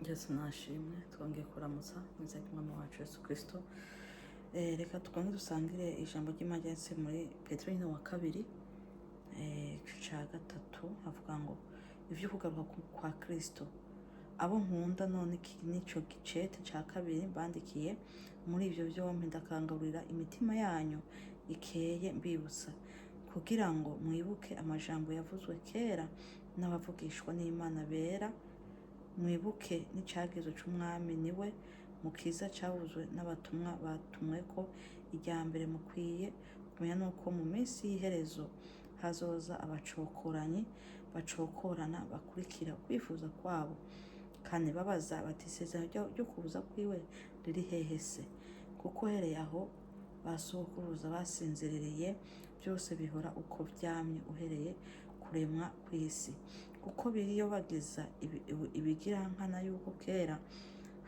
Yesu nashimwe twongeye kuramutsa mu izina ry'umwami wacu Yesu Kristo. Reka twongere dusangire ijambo ry'Imana ryanditse muri Petero wa kabiri ca gatatu, havuga ngo ivyo kugaruka kwa Kristo. Abo nkunda none iki nico gicete ca kabiri mbandikiye, muri ivyo vyompi ndakangurira imitima yanyu ikeye mbibutsa, kugira ngo mwibuke amajambo yavuzwe kera n'abavugishwa n'Imana bera, mwibuke n'icagizo c'umwami niwe mukiza cavuzwe n'abatumwa batumweko irya mbere. Mukwiye kumenya nuko mu minsi y'iherezo hazoza abacokoranyi bacokorana bakurikira kwifuza kwabo, kandi babaza bati isezerano ryo kuza kwiwe riri hehe se? Kuko hereye aho basokuruza basinziririye byose bihora uko vyamye uhereye kuremwa kw'isi. Kuko biriyobagiza ibigirankana yuko kera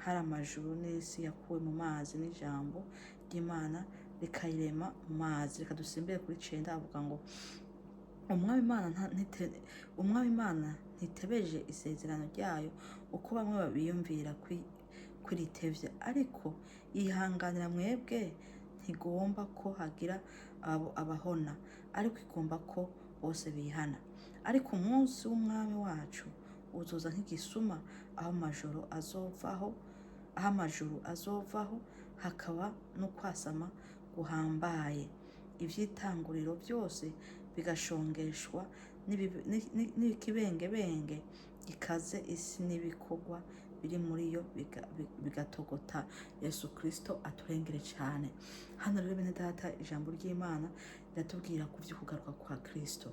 hari amajuru n'isi yakuwe mu mazi n'ijambo ry'Imana rikayirema mu mazi. Reka dusimbire kuri 9, avuga ngo umwami Imana ntitebeje isezerano ryayo uko bamwe babiyumvira kwiritevya, ariko yihanganira mwebwe, ntigomba ko hagira abahona, ariko igomba ko bose bihana. Ariko umunsi w'umwami wacu uzoza nk'igisuma, aho amajuru azovaho, hakaba no kwasama guhambaye, ivy'itanguriro byose bigashongeshwa n'ikibengebenge gikaze isi n'ibikorwa biri muri yo bigatogota. Yesu Kristo aturengere cyane. Hano rero bene data, ijambo ry'Imana riratubwira ku vy'ukugaruka kwa Kristo.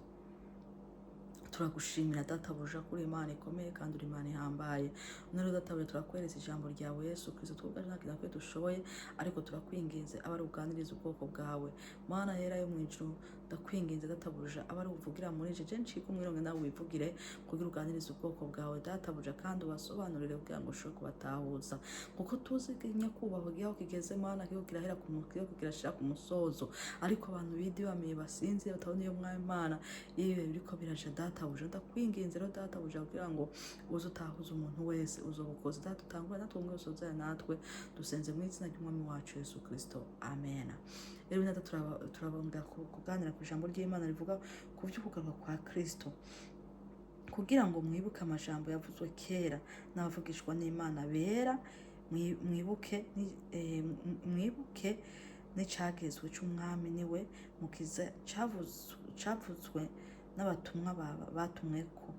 Turagushimira databuja kuri Imana ikomeye kandi uri Imana ihambaye. None databuja turakwereza ijambo ryawe Yesu Kristo, twugaje nta kintu dushoboye, ariko turakwinginze abari uganiriza ubwoko bwawe. Mana yera yo mwijuru, ndakwinginze databuja abari uvugira muri je ncika umwirongo nawe wivugire kugira uganiriza ubwoko bwawe databuja, kandi ubasobanurire kugira ngo ushobore kubatahuza, kuko tuzi nyakubahwa giho kigeze Mana kiho kirahera ku mukiro kirashira ku musozo, ariko abantu bidibamiye basinzira batabona iyo mwami Mana iyo biriko biraje databuja. Ndakwinginze rero databuja kugira ngo uze utahuza umuntu wese, uzobukoze data utangura natwe umwe usozera natwe, dusenze mu izina ry'umwami wacu Yesu Kristo, amen. Rero nada turabonga kuganira ku ijambo ry'Imana rivuga ku vy'ukugaruka kwa Kristo, kugira ngo mwibuke amajambo yavuzwe kera n'abavugishwa n'Imana bera, mwibuke n'icagezwe c'umwami niwe mukiza cavuzwe n'abatumwa batumweko.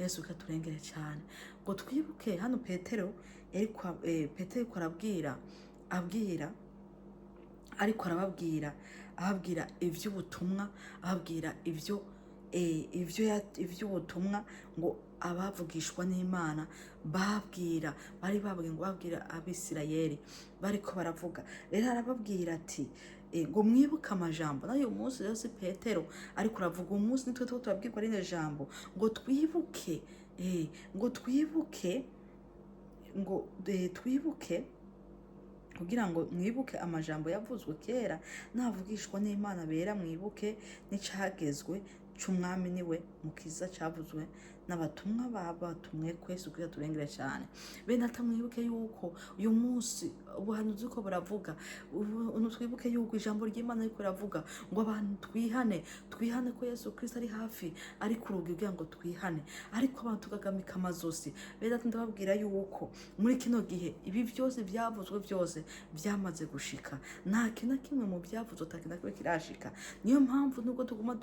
Yesu katurengere cyane ngo twibuke. Hano Petero arababwira ivy'ubutumwa, ababwira ivy'ubutumwa ngo abavugishwa n'Imana babwira Abisirayeli bariko baravuga. Rero arababwira ati ngo mwibuke amajambo. Nayo umunsi rero si Petero ariko uravuga umunsi nitwe turabwirwa rino jambo ngo twibuke, twibuke kugira ngo mwibuke amajambo yavuzwe kera n'avugishwa n'Imana bera, mwibuke n'icagezwe c'umwami niwe mukiza cavuzwe n'abatumwa batumwe kwese kugira turengere cyane. Bene atamwibuke yuko uyu munsi ubuhanuzi ko buravuga, twibuke yuko ijambo ry'Imana ariko ravuga ngo abantu twihane ko Yesu Kristo ari hafi, ari ku rugi kugira ngo twihane, ariko abantu tugagamika amazosi. Bene ndababwira yuko muri kino gihe ibi byose byavuzwe byose byamaze gushika, nta kintu na kimwe mu byavuzwe atakina kimwe kirashika. Niyo mpamvu nubwo tuguma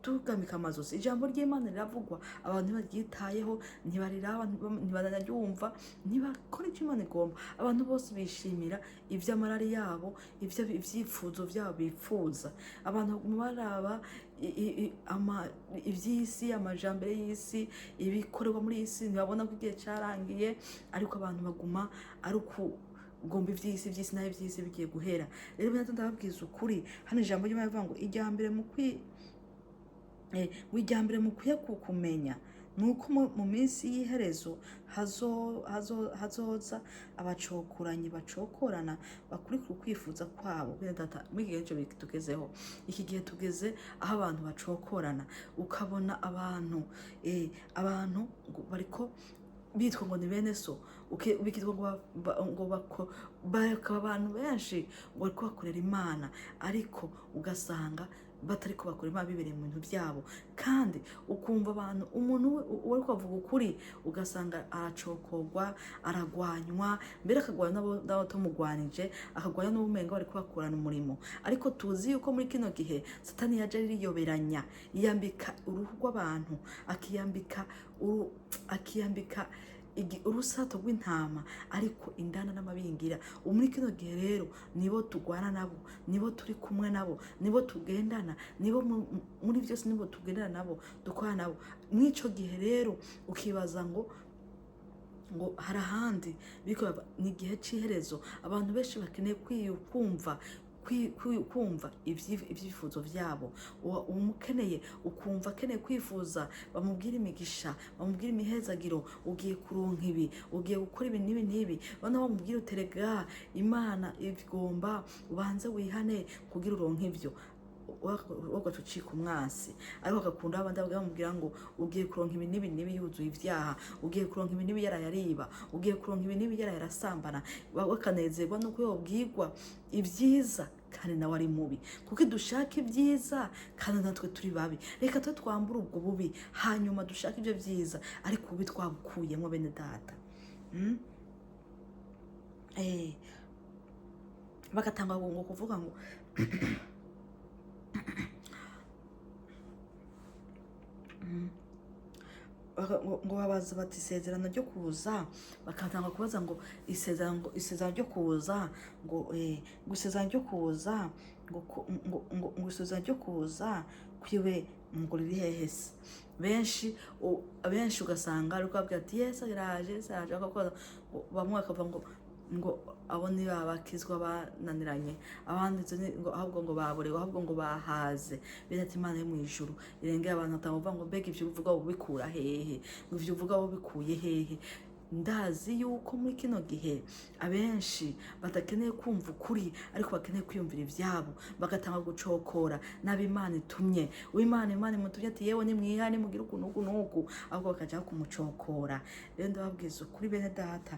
tugamika amazosi, ijambo ry'Imana riravugwa, abantu ntibaryitayeho, ntibanaryumva, ntibakora icyo Imana igomba. Abantu bose bishimira ivy'amarari yabo, ivyifuzo vyabo bifuza. Abantu baraba ivy'isi, amajambere y'isi, ibikorerwa muri isi, ntibabona ko igihe carangiye, ariko abantu baguma ari gomba ivy'isi nayo ivy'isi bigiye guhera. Rero ndababwiza ukuri, hano ijambo ry'Imana rivuga ngo ijya mbere mukwiye kumenya nuko mu minsi y'iherezo hazoza abacokoranyi bacokorana bakurikira ukwifuza kwabo. Bene data, muri iki gihe tugezeho, iki gihe tugeze aho abantu bacokorana, ukabona abantu bariko bitwa ngo ni bene so, bikitwa ngo bakaba abantu benshi ngo bariko bakorera Imana, ariko ugasanga batari ko bakora Imana bibereye mu bintu byabo. Kandi ukumva abantu, umuntu we kuvuga ukuri ugasanga aracokorwa, aragwanywa, mbere akagwanya n'abatamugwanije, akagwanya n'ubumenga bari kubakorana umurimo. Ariko tuzi yuko muri kino gihe Satani yaje ariyoberanya, yiyambika uruhu rw'abantu, akiyambika urusato rw'intama, ariko indana n'amabingira. Muri kino gihe rero nibo tugwana nabo, nibo turi kumwe nabo, nibo tugendana, nibo muri byose nibo tugendana nabo, dukora nabo. Mw'ico gihe rero ukibaza ngo hari ahandi ni igihe c'iherezo. Abantu benshi bakeneye kumva ibyifuzo byabo. Umukeneye ukumva akeneye kwifuza, bamubwira imigisha, bamubwira imihezagiro, ugiye kuronka ibi, ugiye gukora ibi n'ibi n'ibi. Noneho bamubwira uterega Imana igomba ubanze wihane kugira uronke ibyo, ugacucika umwasi. Ariko agakunda abandi bamubwira ngo ugiye kuronka ibi n'ibi n'ibi yuzuye ibyaha, ugiye kuronka ibi n'ibi yarayariba, ugiye kuronka ibi n'ibi yarayarasambana. Bakanezerwa nuko yobwirwa ibyiza kandi nawe ari mubi, kuko dushaka ibyiza kandi natwe turi babi. Reka twe twambura ubwo bubi, hanyuma dushaka ibyo byiza, ariko ububi twabukuyemo bene data. Bagatanga ngo kuvuga ngo ngo babaza bati isezerano ryo kuza, bakatanga kubaza ngo isezerano ryo kuza, ngo isezerano ryo kuza, ngo isezerano ryo kuza kwiwe ngo riri hehe se? Benshi ugasanga ariko babwira ati Yesu araje, bamwe bakavuga ngo abo ni babakizwa bananiranye, abandi ngo ahubwo ngo baborewe, ahubwo ngo bahaze. Bene ati Imana yo mu ijuru irengera abantu, atavuga ngo mbega ibyo uvuga ubikura hehe, ngo ibyo uvuga ubikuye hehe. Ndazi yuko muri kino gihe abenshi batakeneye kumva ukuri, ariko bakeneye kwiyumvira ibyabo, bagatanga gucokora n'abo Imana itumye. Imana imutumye ati yewe nimwihane mugire uku n'uku n'uku, ahubwo bakajya kumucokora. Rero ndababwiza ukuri bene data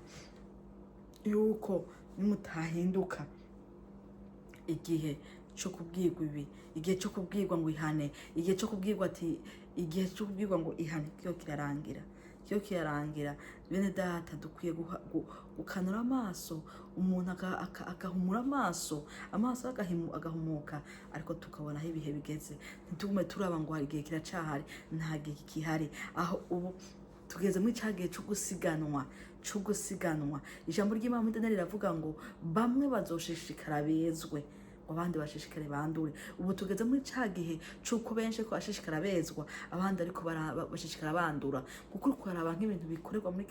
yuko nimutahinduka, igihe cyo kubwirwa ibi, igihe cyo kubwirwa ngo ihane, igihe cyo kubwirwa ngo ihane kiyo kirarangira. Bene data dukwiye gukanura amaso, umuntu agahumura amaso agahumuka, ariko tukabona aho ibihe bigeze. Ntitugume turaba ngo hari igihe kiracahari, nta gihe kihari. Aho ubu tugeze muri cya gihe cyo gusiganwa. Ijambo ry'Imana muri Daniyeli riravuga ngo bamwe bazoshishikara bezwe, abandi bashishikare bandure. Ubu tugeze muri cya gihe cy'uko benshi ko bashishikara bezwa, abandi ariko bashishikara bandura. Kuko uri kuraba nk'ibintu bikorerwa muri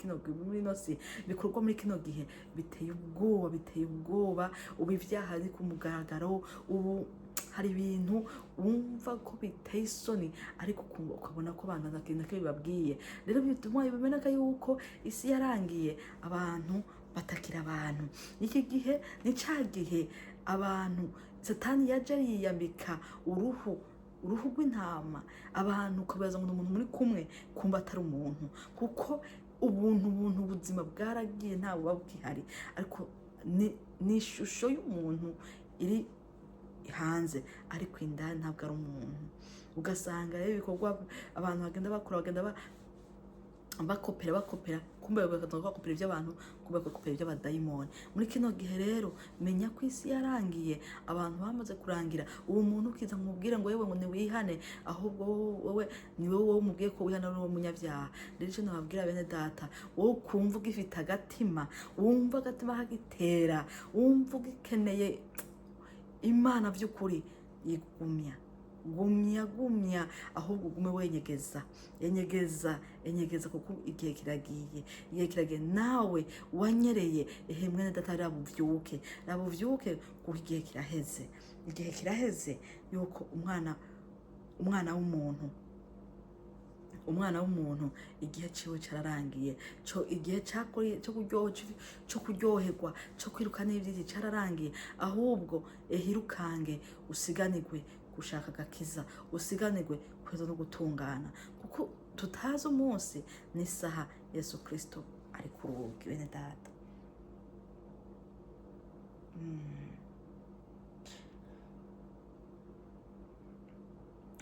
bikorwa muri kino gihe biteye ubwoba. Ubu ibyaha ari ku mugaragaro, ubu hari ibintu wumva ko biteye isoni, ariko ukabona ko abantu ntakintu bibabwiye. Rero bituma bimeneka yuko isi yarangiye, abantu batakira abantu. Iki gihe ni cya gihe abantu Satani yaje yiyambika uruhu rw'intama, abantu ukabaza ngo umuntu muri kumwe kumva atari umuntu, kuko ubuzima bwaragiye nta buba bwihari, ariko ni ishusho y'umuntu iri hanze, ariko indani ntabwo ari umuntu. Ugasanga rero ibikorwa abantu bagenda bakopera kumbe bakopera iby'abantu, kumbe bakopera iby'abadayimoni. Muri kino gihe rero menya ko isi yarangiye, abantu bamaze kurangira. Uwo muntu ukiza mubwira ngo yewe ngo niwihane, ahubwo wowe ni wowe umubwiye ko wihana ari umunyabyaha. Rero icyo nababwira bene data, wowe kumva ugifite agatima, wumva agatima kagitera, wumva ugikeneye Imana by'ukuri, gumya, ahubwo ugume wenyegeza, kuko igihe kiragiye. Nawe wanyereye mwene data, rabuvyuke, kuko igihe kiraheze yuko umwana w'umuntu igihe ciwe cararangiye, igihe cyo kuryoherwa, cyo kwiruka n'ivyiki cararangiye. Ahubwo irukange usiganirwe gushaka agakiza, usiganirwe kweza no gutungana, kuko tutazi umunsi n'isaha Yesu Kristo ari ku rugi bene data.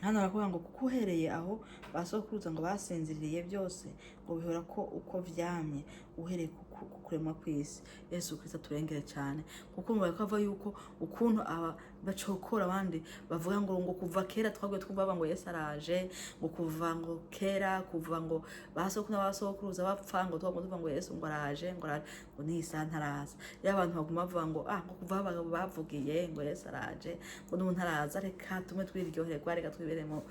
Hano baravuga ngo kuko uhereye aho basokuruza ngo basinziriye byose ngo bihora ko uko vyamye uhereye ku kuremwa kw'isi. Yesu Kristo turengere cyane, kuko mu bakava yuko ukuntu aba bacokora abandi bavuga ngo kuva kera twagwe twumva ngo Yesu araje, ngo kuva ngo kera kuva ngo basokuruza bapfa ngo twagwe ngo Yesu ngo araje ngo ni isa ntaraza. Ya abantu baguma bavuga ngo ngo kuva bavugiye ngo Yesu araje ngo n'umuntu araza, reka tume twiryoherwa, reka twibere mu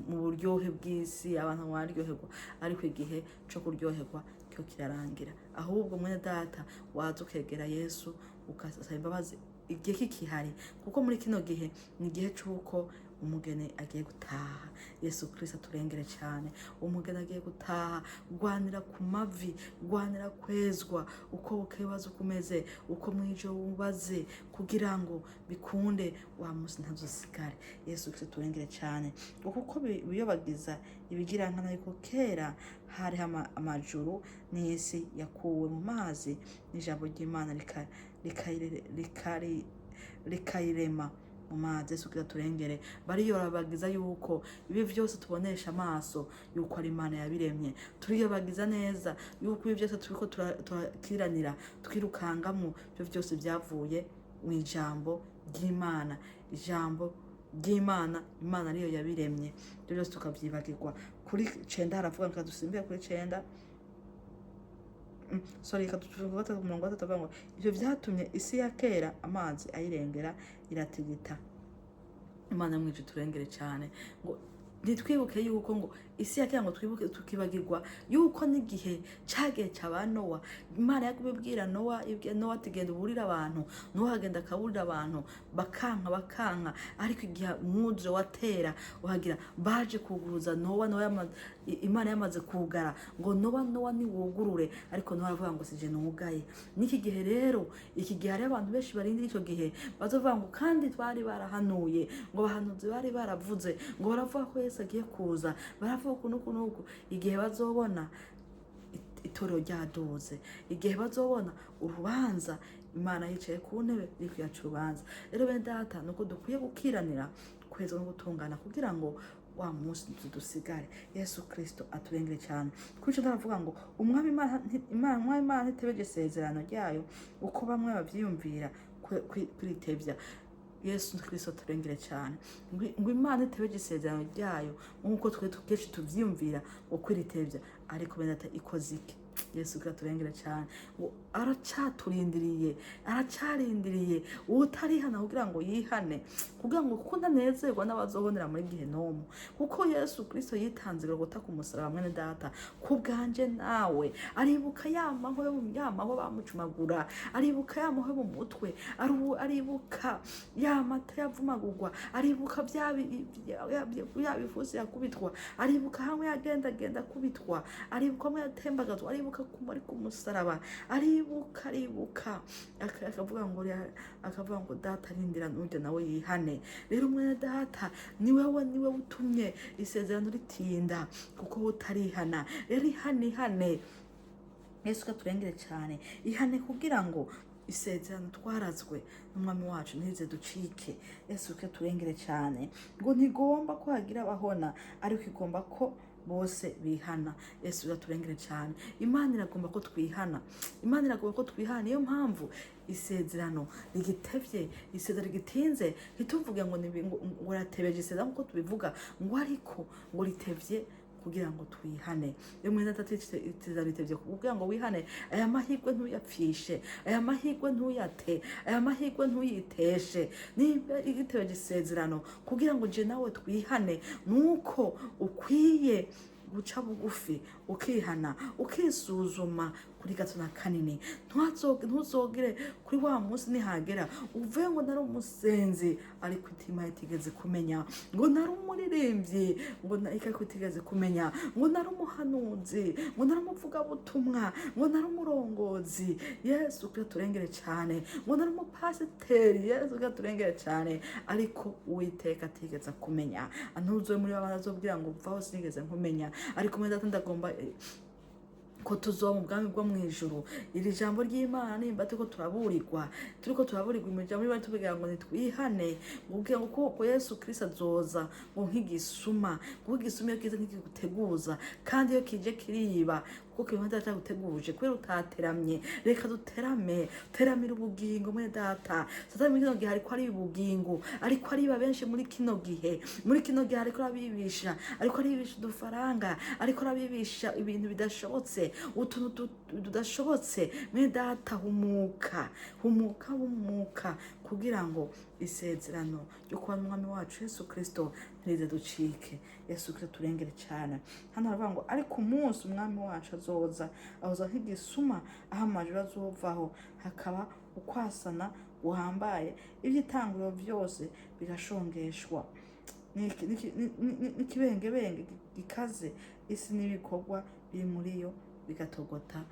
buryohe bw'isi, abantu baryoherwa, ariko igihe cyo kuryoherwa cyo kirarangira. Ahubwo mwene data waza ukegera Yesu ukasaba imbabazi igihe kikihari, kuko muri kino gihe ni igihe cy'uko umugeni agiye gutaha. Yesu Kristo turengere cyane, umugeni agiye gutaha. Rwanira ku mavi, rwanira kwezwa, uko ukebaza ukomeze, uko mwijo wubaze, kugira ngo bikunde wa musi ntazosigare. Yesu Kristo turengere cyane, kuko biyobagiza ibigira nkana yuko kera hari amajuru n'isi yakuwe mu mazi n'ijambo ry'Imana rikayirema mu mazi. Yesu Kristo turengere, bariyobagiza yuko ibi byose tubonesha amaso yuko ari Imana yabiremye. Turiyobagiza neza yuko ibi byose turiko turakiranira twirukangamo, byo byose byavuye mu ijambo ry'Imana. Ijambo ry'Imana, Imana ariyo yabiremye. Byo byose tukavyibagirwa. Kuri 9 haravuga ngo dusimbiye kuri 9 ikatuvuga ku murongo wa 3 ngo ivyo vyatumye isi ya kera amazi ayirengera iratigita. Imana mwije turengere cyane, ngo nitwibuke yuko ngo isi ya kera ngo twibuke tukibagirwa yuko n'igihe cagiye caba Nowa, Imana yakubibwira Nowa, Nowa tigenda uburira abantu, Nowa agenda akaburira abantu bakanka, ariko igihe umwuzure watera uhagira baje kuguruza Nowa, Imana yamaze kugara ngo Nowa ni wugurure, ariko Nowa aravuga ngo sije nugaye. Niki gihe rero, iki gihe hari abantu benshi barindira ico gihe bazovuga ngo kandi twari barahanuye, ngo bahanuzi bari baravuze, ngo baravuga ko Yesu agiye kuza, baravuga kunuku. Igihe bazobona itorero ryaduze, igihe bazobona urubanza Imana yicaye ku ntebe iri kuyaca urubanza. Rero bene data, nuko dukwiye gukiranira kweza no gutungana kugira ngo wa munsi dusigare. Yesu Kristo aturengere cyane. Kuko ndavuga ngo umwami Imana ntitebeje isezerano ryayo uko bamwe bavyiyumvira kwiritevya. Yesu Kristo turengere cyane, ngo Imana itebeje isezerano ryayo nkuko twe tukeshi tuvyiyumvira ngo kwiritevya, ariko bene data ikoze iki? Yesu Kristo turengere cyane, ngo aracarindiriye utarihana kugira ngo yihane, kugira ngo kuko ndanezerwa n'abazohonera muri Gehinomu, kuko Yesu Kristo yitanze gota ku musaraba mwene data kubganje nawe. Aribuka yamaho bamucumagura, aribuka yamaho mu mutwe, aribuka yamata yavumagurwa, aribuka byabifusi yakubitwa, aribuka hamwe yagenda kubitwa, aribuka hamwe yatembagazwa, aribuka kumari ku musaraba, aribuka akavuga ngo data arindira n'ujya nawe yihane. Rero mwene data niwe utumye isezerano ritinda, kuko utarihana. Rero ihane Yesu katurengere cyane, ihane kugira ngo isezerano twarazwe n'umwami wacu ntize ducike. Yesu katurengere cyane, ngo ntigomba ko hagira abahona, ariko igomba ko bose bihana. Yesu yaturengere cyane, Imana iragomba ko twihana, niyo mpamvu isezerano rigitevye, isezerano rigitinze, ntituvuge ngo waratebeje isezerano nkuko tubivuga, ngo ariko ngo ritevye kugira ngo twihane. Iyo mwene data isezerano ritevye kugira ngo wihane, aya mahirwe ntuyapfishe, aya mahirwe ntuyate, aya mahirwe ntuyiteshe. Niba igitebeje isezerano kugira ngo je nawe twihane, nuko ukwiye guca bugufi, ukihana, ukisuzuma kuri gato na kanini. Ntuzogere kuri wa munsi nihagera uvuye ngo nari umusenzi ariko itima itigeze kumenya, ngo nari umuririmbyi ngo itigeze kumenya, ngo nari umuhanuzi, ngo nari umuvugabutumwa, ngo nari umurongozi. Yesu turengere cyane, ngo nari umupasiteri. Yesu turengere cyane, ariko Uwiteka atigeze kumenya. Ntuzoye muri babana azobwira ngo vaho sinigeze nkumenya, ariko mwene data ndagomba ko tuzoba mu bwami bwo mu ijuru. Iri jambo ry'Imana nimba turiko turaburirwa mu jambo y'Imana tuvuga ngo nitwihane, ubwira ngo kuko Yesu Kristo azoza ngo nk'igisuma, kuko igisuma iyo kiza nk'ikiguteguza, kandi iyo kije kiriba kuko Imana ataguteguje kubera utateramye. Reka duterame, teramira ubugingo mwene data. Satani muri kino gihe ariko ari ubugingo, ariko ariba benshi muri kino gihe ariko arabibisha udufaranga, ariko arabibisha ibintu bidashobotse, utuntu tudashobotse. Mwene data humuka kugira ngo isezerano ryo kuba n'umwami wacu Yesu Kristo ntirize ducike. Yesu Kristo turengere cyane. Hano haravuga ngo ariko umunsi umwami wacu azoza nk'igisuma, aho amajuru azovaho, hakaba ukwasana guhambaye, iby'itanguriro byose bigashongeshwa n'ikibengebenge gikaze, isi n'ibikorwa biri muri yo bigatogota.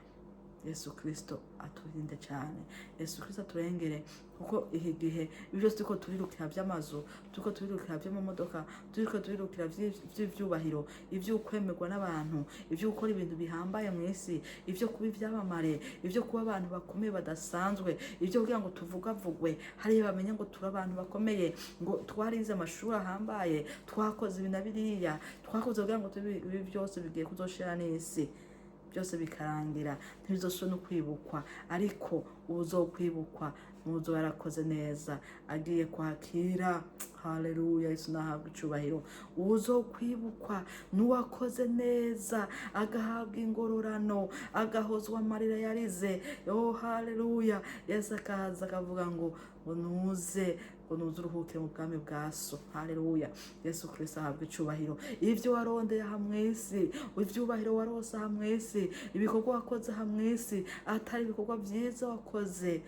Yesu Kristo aturinde cyane. Yesu Kristo turengere, kuko iki gihe byose turiko turirukira by'amazu, turiko turirukira by'amamodoka, turiko turirukira by'ivyubahiro, ivyo kwemerwa n'abantu, ivyo gukora ibintu bihambaye mu isi, ivyo kuba ivyamamare, ivyo kuba abantu bakomeye badasanzwe, ivyo kugira ngo tuvugavugwe, hariya bamenye ngo turi abantu bakomeye, ngo twarize amashuri ahambaye, twakoze ibi na biriya, twakoze kugira ngo ibi byose bigiye kuzoshira n'isi, byose bikarangira, ntibizosubira no kwibukwa. Ariko uzokwibukwa n'uzo yarakoze neza, agiye kwakira. Haleluya, Yesu nahabwa icubahiro. Uzokwibukwa n'uwakoze neza, agahabwa ingororano, agahozwa amarira yarize. Haleluya, Yesu akaza akavuga ngo nuze uruhuke mu bwami bwa so. Haleluya, Yesu Kristo ahabwa icubahiro. Ivyo warondeye aha mw'isi, ivyubahiro warose aha mw'isi, ibikorwa wakoze aha mw'isi, atari ibikorwa vyiza wakoze,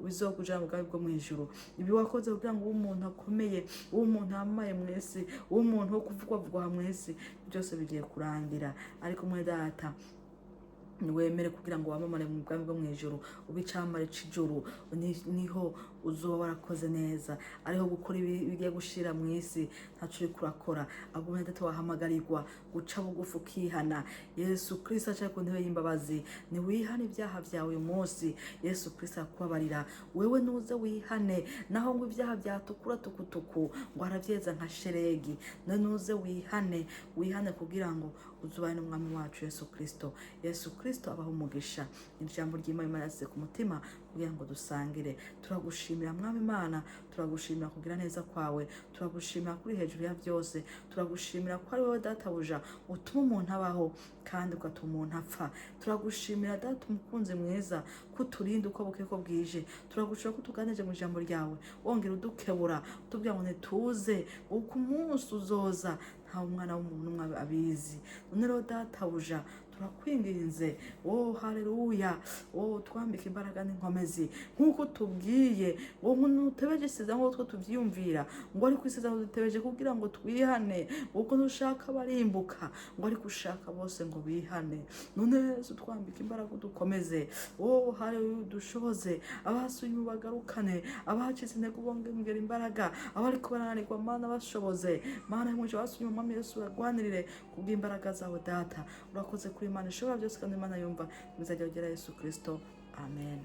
bizokuja mu bwami bwo mu ijuru. Ibi wakoze kugira ngo umuntu akomeye, umuntu amaye mw'isi, umuntu wo kuvugwa aha mw'isi, byose bigiye kurangira. Ariko mwene data niwemere kugira ngo wamamare mu bwami bwo mu ijuru, ubicamare c'ijuru, niho uzoba warakoze neza. Ariho gukora bigiye gushira mu isi ntaco uri kurakora, ahubwo mwene data wahamagarirwa guca bugufi ukihana. Yesu Kristo acaye ku ntebe y'imbabazi, niwihane ibyaha vyawe uyu munsi. Yesu Kristo akubabarira, wewe nuze wihane, naho ngo ibyaha byatukura tukutuku ngo aravyeza nka sheregi, nuze wihane kugira ngo uzubane n'umwami wacu Yesu Kristo. Yesu Kristo abaho umugisha. Ijambo ry'Imana yasize ku mutima kugira ngo dusangire. Turagushimira mwami Imana, turagushimira kugira neza kwawe, turagushimira kuri hejuru ya byose, turagushimira ko ari wowe databuja utuma umuntu abaho kandi ugatuma umuntu apfa. Turagushimira data umukunzi mwiza, kuturinda uko buke ko bwije. Turagushimira ko tuganije mu ijambo ryawe, wongera udukebura, utubwira ngo nituze, uko umunsi uzoza nta umwana w'umuntu umwe abizi. None rero databuja turakwinginze, haleluya, twambike imbaraga n'inkomezi nk'uko tubwiye, ntutebeje isezerano nk'uko tuvyiyumvira, ngo ariko isezerano dutebeje kugira ngo twihane, uko ntushaka barimbuka, ngo ariko ushaka bose ngo bihane. None Yesu twambike imbaraga dukomeze, haleluya, dushoboze abasuye bagarukane, abacitse intege ubongera imbaraga, abariko barananirwa Mana bashoboze. Mana y'umuco basuye umwami Yesu bagwanirire kubw'imbaraga zawe data. Urakoze kuri Imana ishobora byose kandi Imana yumva. Muzajya ugera Yesu Kristo. Amen.